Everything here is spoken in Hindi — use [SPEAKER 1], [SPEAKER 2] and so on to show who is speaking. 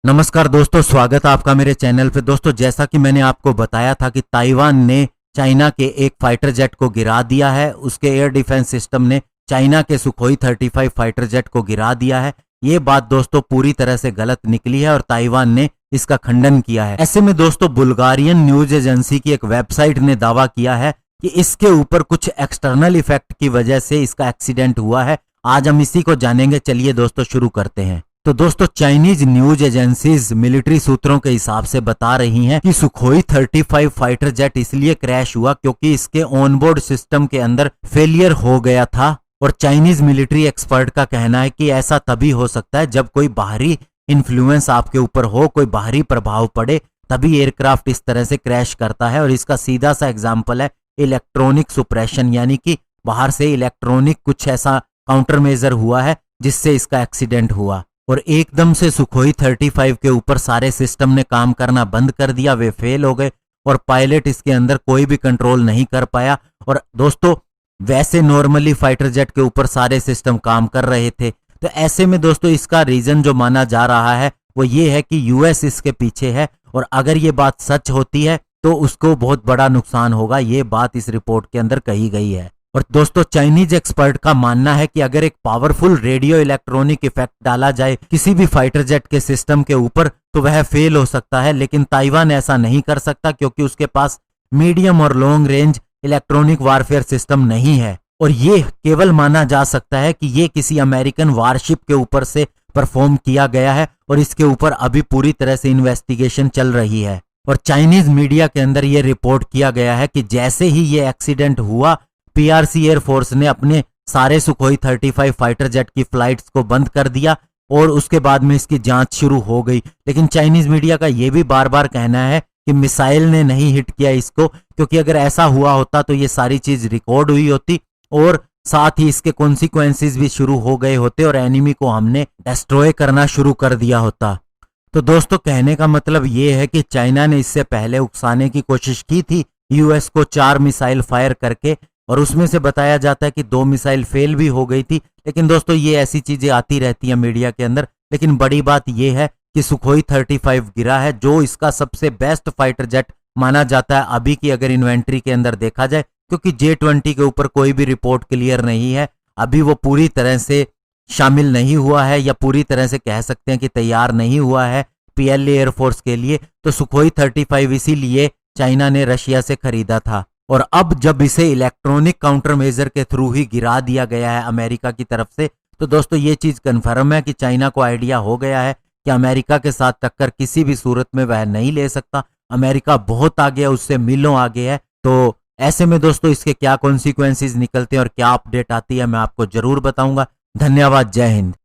[SPEAKER 1] नमस्कार दोस्तों, स्वागत है आपका मेरे चैनल पे। दोस्तों, जैसा कि मैंने आपको बताया था कि ताइवान ने चाइना के एक फाइटर जेट को गिरा दिया है। उसके एयर डिफेंस सिस्टम ने चाइना के सुखोई 35 फाइटर जेट को गिरा दिया है। ये बात दोस्तों पूरी तरह से गलत निकली है और ताइवान ने इसका खंडन किया है। ऐसे में दोस्तों बुल्गारियन न्यूज एजेंसी की एक वेबसाइट ने दावा किया है कि इसके ऊपर कुछ एक्सटर्नल इफेक्ट की वजह से इसका एक्सीडेंट हुआ है। आज हम इसी को जानेंगे। चलिए दोस्तों शुरू करते हैं। तो दोस्तों, चाइनीज न्यूज एजेंसीज मिलिट्री सूत्रों के हिसाब से बता रही हैं कि सुखोई 35 फाइटर जेट इसलिए क्रैश हुआ क्योंकि इसके ऑनबोर्ड सिस्टम के अंदर फेलियर हो गया था। और चाइनीज मिलिट्री एक्सपर्ट का कहना है कि ऐसा तभी हो सकता है जब कोई बाहरी इन्फ्लुएंस आपके ऊपर हो, कोई बाहरी प्रभाव पड़े, तभी एयरक्राफ्ट इस तरह से क्रैश करता है। और इसका सीधा सा एग्जाम्पल है इलेक्ट्रॉनिक सुप्रेशन, यानी कि बाहर से इलेक्ट्रॉनिक कुछ ऐसा काउंटर मेजर हुआ है जिससे इसका एक्सीडेंट हुआ। और एकदम से सुखोई 35 के ऊपर सारे सिस्टम ने काम करना बंद कर दिया, वे फेल हो गए और पायलट इसके अंदर कोई भी कंट्रोल नहीं कर पाया। और दोस्तों, वैसे नॉर्मली फाइटर जेट के ऊपर सारे सिस्टम काम कर रहे थे। तो ऐसे में दोस्तों इसका रीजन जो माना जा रहा है वो ये है कि यूएस इसके पीछे है। और अगर ये बात सच होती है तो उसको बहुत बड़ा नुकसान होगा। ये बात इस रिपोर्ट के अंदर कही गई है। और दोस्तों, चाइनीज एक्सपर्ट का मानना है कि अगर एक पावरफुल रेडियो इलेक्ट्रॉनिक इफेक्ट डाला जाए किसी भी फाइटर जेट के सिस्टम के ऊपर तो वह फेल हो सकता है। लेकिन ताइवान ऐसा नहीं कर सकता क्योंकि उसके पास मीडियम और long range electronic warfare system नहीं है। और ये केवल माना जा सकता है कि ये किसी अमेरिकन वारशिप के ऊपर से परफॉर्म किया गया है और इसके ऊपर अभी पूरी तरह से इन्वेस्टिगेशन चल रही है। और चाइनीज मीडिया के अंदर यह रिपोर्ट किया गया है कि जैसे ही ये एक्सीडेंट हुआ, पीआरसी एयरफोर्स ने अपने सारे सुखोई 35 फाइटर जेट की फ्लाइट्स को बंद कर दिया और उसके बाद में इसकी जांच शुरू हो गई। लेकिन चाइनीज मीडिया का यह भी बार बार कहना है कि मिसाइल ने नहीं हिट किया इसको, क्योंकि अगर ऐसा हुआ होता तो ये सारी चीज रिकॉर्ड हुई होती और साथ ही इसके कॉन्सिक्वेंसेस भी शुरू हो गए होते और एनिमी को हमने डिस्ट्रॉय करना शुरू कर दिया होता। तो दोस्तों, कहने का मतलब ये है कि चाइना ने इससे पहले उकसाने की कोशिश की थी यूएस को 4 मिसाइल फायर करके, और उसमें से बताया जाता है कि 2 मिसाइल फेल भी हो गई थी। लेकिन दोस्तों, ये ऐसी चीजें आती रहती हैं मीडिया के अंदर। लेकिन बड़ी बात यह है कि सुखोई 35 गिरा है, जो इसका सबसे बेस्ट फाइटर जेट माना जाता है अभी की अगर इन्वेंट्री के अंदर देखा जाए, क्योंकि J-20 के ऊपर कोई भी रिपोर्ट क्लियर नहीं है। अभी वो पूरी तरह से शामिल नहीं हुआ है या पूरी तरह से कह सकते हैं कि तैयार नहीं हुआ है PLA एयरफोर्स के लिए। तो सुखोई 35 इसीलिए चाइना ने रशिया से खरीदा था। और अब जब इसे इलेक्ट्रॉनिक काउंटर मेजर के थ्रू ही गिरा दिया गया है अमेरिका की तरफ से, तो दोस्तों ये चीज कन्फर्म है कि चाइना को आइडिया हो गया है कि अमेरिका के साथ टक्कर किसी भी सूरत में वह नहीं ले सकता। अमेरिका बहुत आगे है, उससे मीलों आगे है। तो ऐसे में दोस्तों इसके क्या कॉन्सिक्वेंसेस निकलते हैं और क्या अपडेट आती है मैं आपको जरूर बताऊंगा। धन्यवाद। जय हिंद।